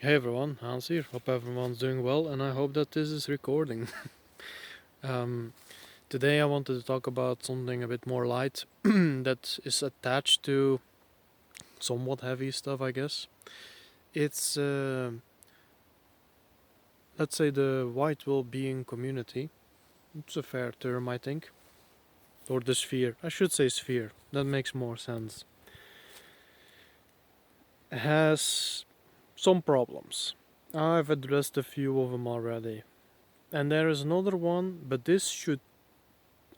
Hey everyone, Hans here. Hope everyone's doing well, and I hope that this is recording. um, Today I wanted to talk about something a bit more light that is attached to somewhat heavy stuff, I guess. It's, let's say, the white well-being community. It's a fair term, I think. Or the sphere. I should say sphere. That makes more sense. Has some problems. I've addressed a few of them already. And there is another one, but this should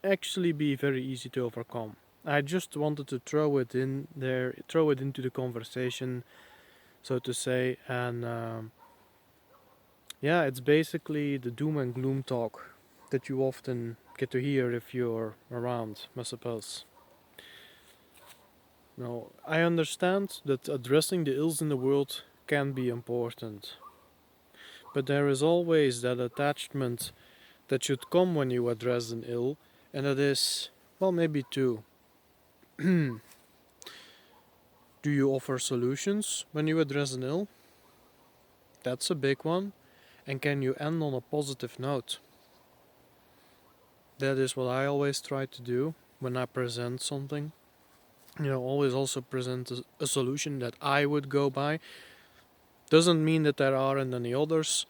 actually be very easy to overcome. I just wanted to throw it in there, throw it into the conversation, so to say, and yeah, it's basically the doom and gloom talk that you often get to hear if you're around, I suppose. Now, I understand that addressing the ills in the world can be important, but there is always that attachment that should come when you address an ill, and that is, well, maybe two. Do you offer solutions when you address an ill? That's a big one. And can you end on a positive note? That is what I always try to do when I present something. Always also present a solution that I would go by. Doesn't mean that there aren't any others,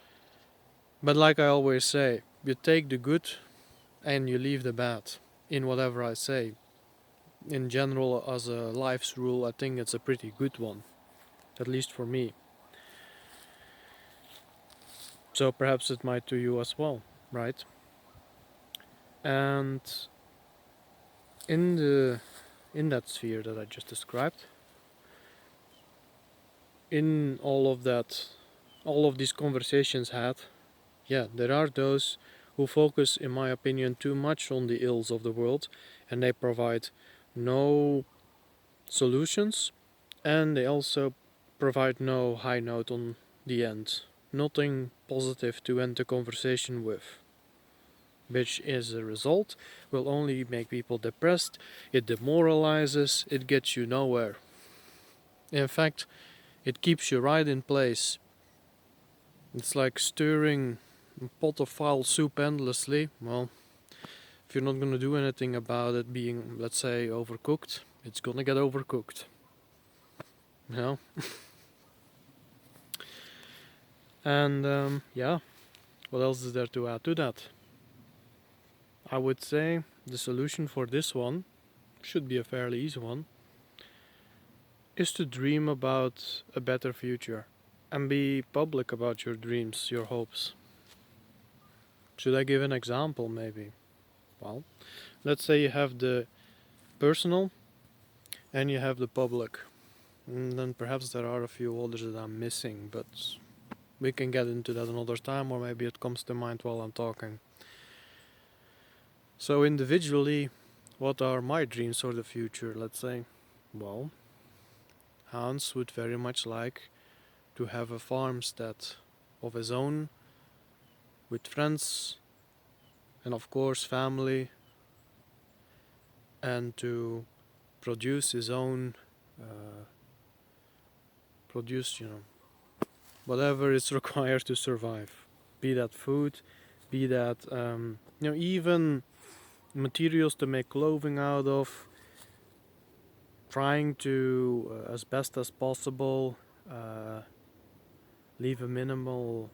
but like I always say, you take the good and you leave the bad in whatever I say. In general, as a life's rule, I think it's a pretty good one, at least for me. So perhaps it might to you as well, right? And in the in that sphere that I just described, in all of these conversations had, yeah, there are those who focus, in my opinion, too much on the ills of the world, and they provide no solutions, and they also provide no high note on the end. Nothing positive to end the conversation with. Which as a result will only make people depressed, it demoralizes, it gets you nowhere. In fact, it keeps you right in place. It's like stirring a pot of foul soup endlessly. Well, if you're not gonna do anything about it being, let's say, overcooked, it's gonna get overcooked. You know? And yeah, what else is there to add to that? I would say the solution for this one should be a fairly easy one, is to dream about a better future and be public about your dreams, your hopes. Should I give an example, maybe? Well, let's say you have the personal and you have the public. And then perhaps there are a few others that I'm missing, but we can get into that another time, or maybe it comes to mind while I'm talking. So, individually, what are my dreams for the future, let's say? Well, Hans would very much like to have a farmstead of his own with friends and, of course, family, and to produce his own, uh, whatever is required to survive. Be that food, be that, even materials to make clothing out of, trying to, as best as possible, uh, leave a minimal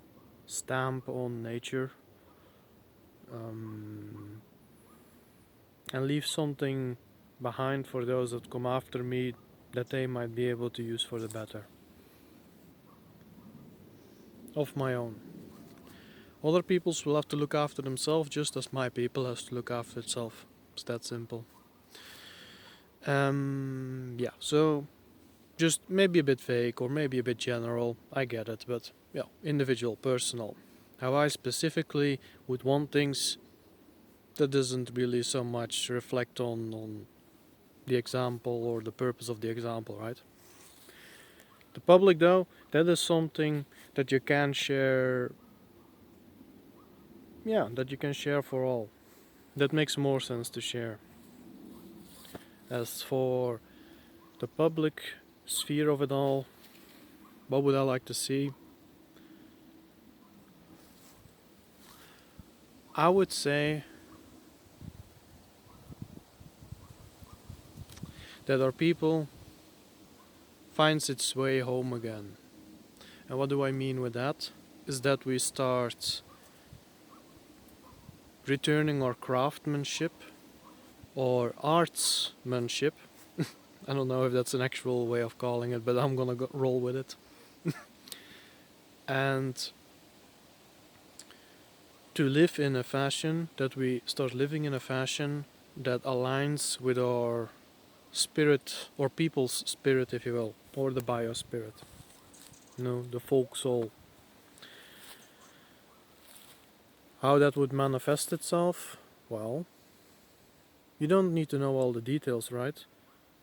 stamp on nature, um, and leave something behind for those that come after me that they might be able to use for the better. Of my own. Other people's will have to look after themselves just as my people has to look after itself. It's that simple. Yeah, so just maybe a bit vague or maybe a bit general, I get it, but yeah, individual, personal. How I specifically would want things, that doesn't really so much reflect on the example or the purpose of the example, right? The public, though, that is something that you can share, yeah, that you can share for all. That makes more sense to share. As for the public sphere of it all, what would I like to see? I would say that our people finds its way home again. And what do I mean with that? Is that we start returning our craftsmanship or artsmanship. I don't know if that's an actual way of calling it, but I'm gonna roll with it. And to live in a fashion that we start living in a fashion that aligns with our spirit or people's spirit, if you will, or the biospirit, the folk soul. How that would manifest itself? Well, you don't need to know all the details, right?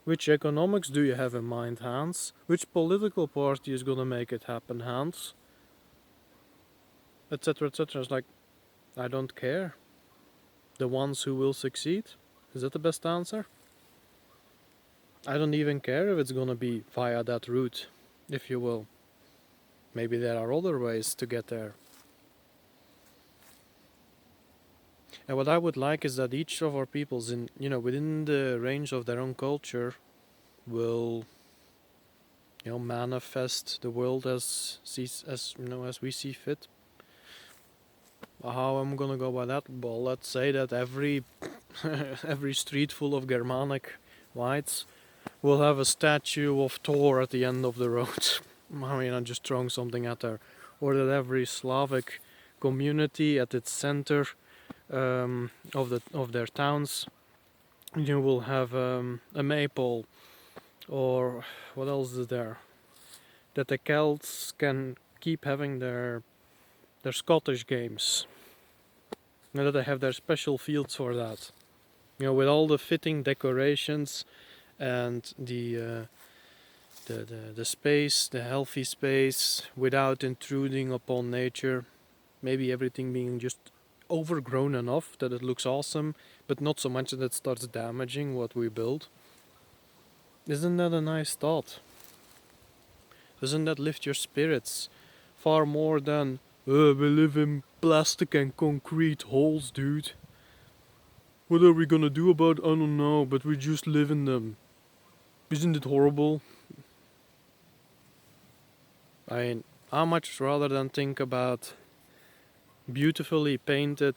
Which economics do you have in mind, Hans? Which political party is gonna make it happen, Hans? Etc. etc. It's like, I don't care. The ones who will succeed? Is that the best answer? I don't even care if it's gonna be via that route, if you will. Maybe there are other ways to get there. And what I would like is that each of our peoples within the range of their own culture will manifest the world as we see fit. How I'm gonna go by that? Well, let's say that every every street full of Germanic whites will have a statue of Thor at the end of the road. I mean, I'm just throwing something at there. Or that every Slavic community at its center of their towns, you will have a maypole. Or what else is there? That the Celts can keep having their Scottish games. And that they have their special fields for that. With all the fitting decorations and the space, the healthy space, without intruding upon nature. Maybe everything being just overgrown enough that it looks awesome, but not so much that it starts damaging what we build. Isn't that a nice thought? Doesn't that lift your spirits far more than we live in plastic and concrete holes, dude? What are we gonna do about it? I don't know, but we just live in them. Isn't it horrible? I mean, how much rather than think about beautifully painted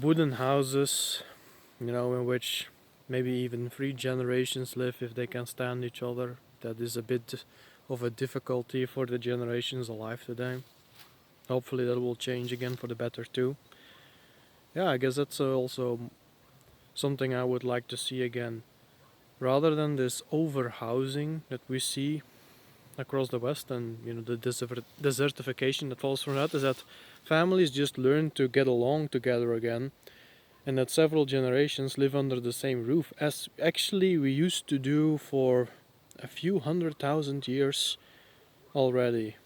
wooden houses, in which maybe even 3 generations live if they can stand each other. That is a bit of a difficulty for the generations alive today. Hopefully that will change again for the better too. Yeah, I guess that's also something I would like to see again. Rather than this overhousing that we see across the West and the desertification that falls from that, is that families just learn to get along together again, and that several generations live under the same roof, as actually we used to do for a few 100,000 years already.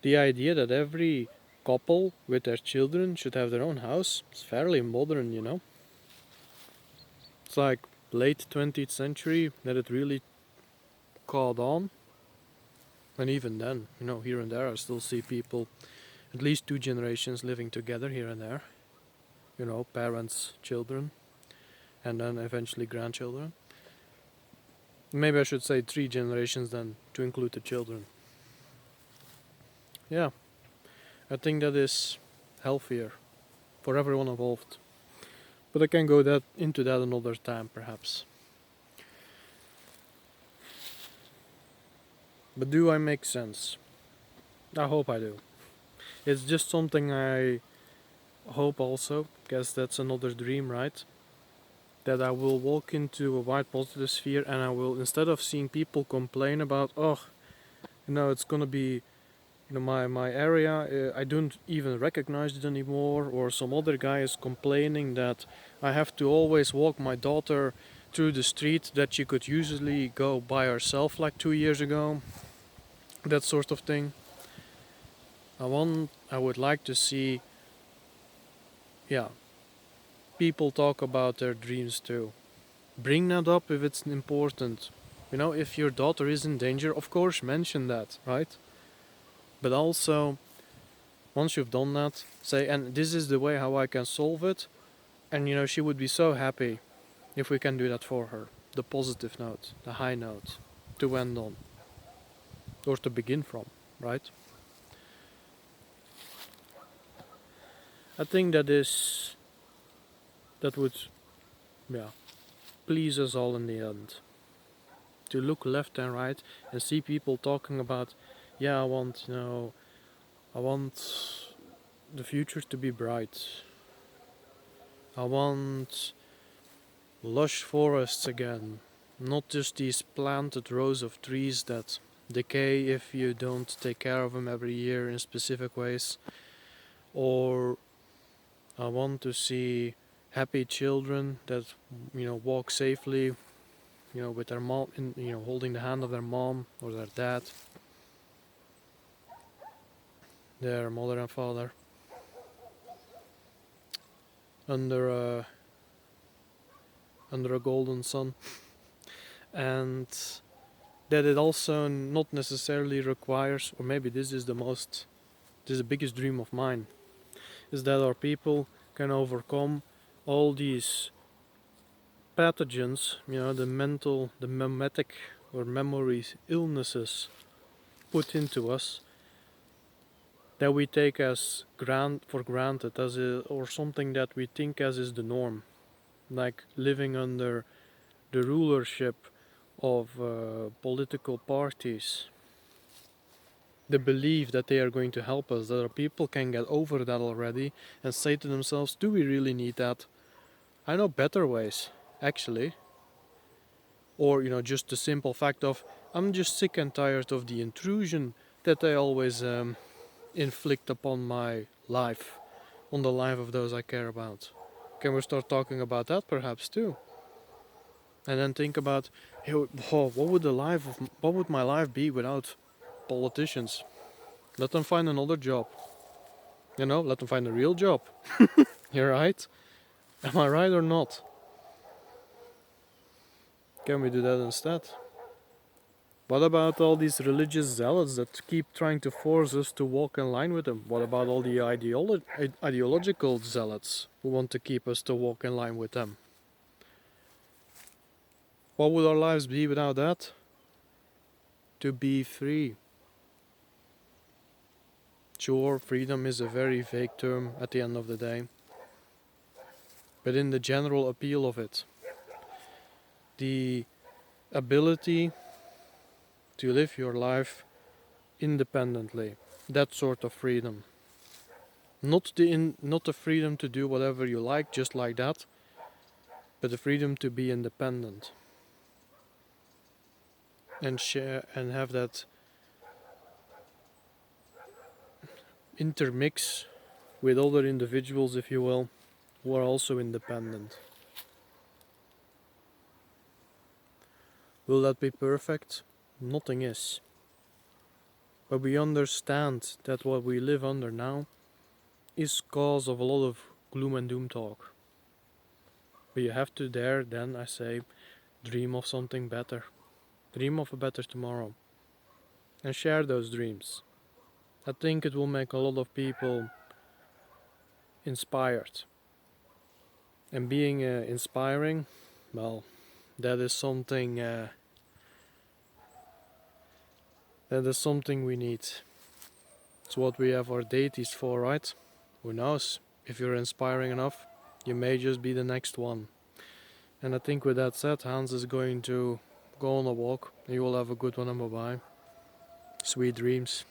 The idea that every couple with their children should have their own house is fairly modern. It's like late 20th century that it really caught on. And even then, here and there I still see people, at least 2 generations living together here and there. Parents, children, and then eventually grandchildren. Maybe I should say 3 generations then, to include the children. Yeah, I think that is healthier for everyone involved. But I can go into that another time, perhaps. But do I make sense? I hope I do. It's just something I hope also, guess that's another dream, right? That I will walk into a wide positive sphere and I will, instead of seeing people complain about, it's gonna be, my area, I don't even recognize it anymore, or some other guy is complaining that I have to always walk my daughter through the street that she could usually go by herself like 2 years ago. That sort of thing. I would like to see, people talk about their dreams too. Bring that up if it's important. If your daughter is in danger, of course mention that, right? But also Once you've done that, say, and this is the way how I can solve it, and she would be so happy if we can do that for her. The positive note, the high note, to end on, or to begin from, right? I think that would, yeah, please us all in the end. To look left and right and see people talking about, yeah, I want the future to be bright. I want lush forests again, not just these planted rows of trees that decay if you don't take care of them every year in specific ways. Or I want to see happy children that walk safely, with their mom, holding the hand of their mom or their dad, their mother and father, under a golden sun, and that it also not necessarily requires, or maybe this is the biggest dream of mine, is that our people can overcome all these pathogens, the memetic or memories illnesses put into us, that we take as for granted, or something that we think as is the norm, like living under the rulership of political parties. The belief that they are going to help us, that our people can get over that already and say to themselves, do we really need that? I know better ways, actually. Or, just the simple fact of, I'm just sick and tired of the intrusion that they always inflict upon my life, on the life of those I care about. Can we start talking about that perhaps too? And then think about, what would my life be without politicians? Let them find another job. Let them find a real job. You're right? Am I right or not? Can we do that instead? What about all these religious zealots that keep trying to force us to walk in line with them? What about all the ideological zealots who want to keep us to walk in line with them? What would our lives be without that? To be free. Sure, freedom is a very vague term at the end of the day, but in the general appeal of it, the ability to live your life independently, that sort of freedom. Not the freedom to do whatever you like just like that, but the freedom to be independent and share and have that intermix with other individuals, if you will, who are also independent. Will that be perfect? Nothing is. But we understand that what we live under now is cause of a lot of gloom and doom talk. But you have to dare, then I say, dream of something better. Dream of a better tomorrow. And share those dreams. I think it will make a lot of people inspired. And being inspiring, well, that is something we need. It's what we have our deities for, right? Who knows? If you're inspiring enough, you may just be the next one. And I think with that said, Hans is going to go on a walk. You will have a good one and bye-bye. Sweet dreams.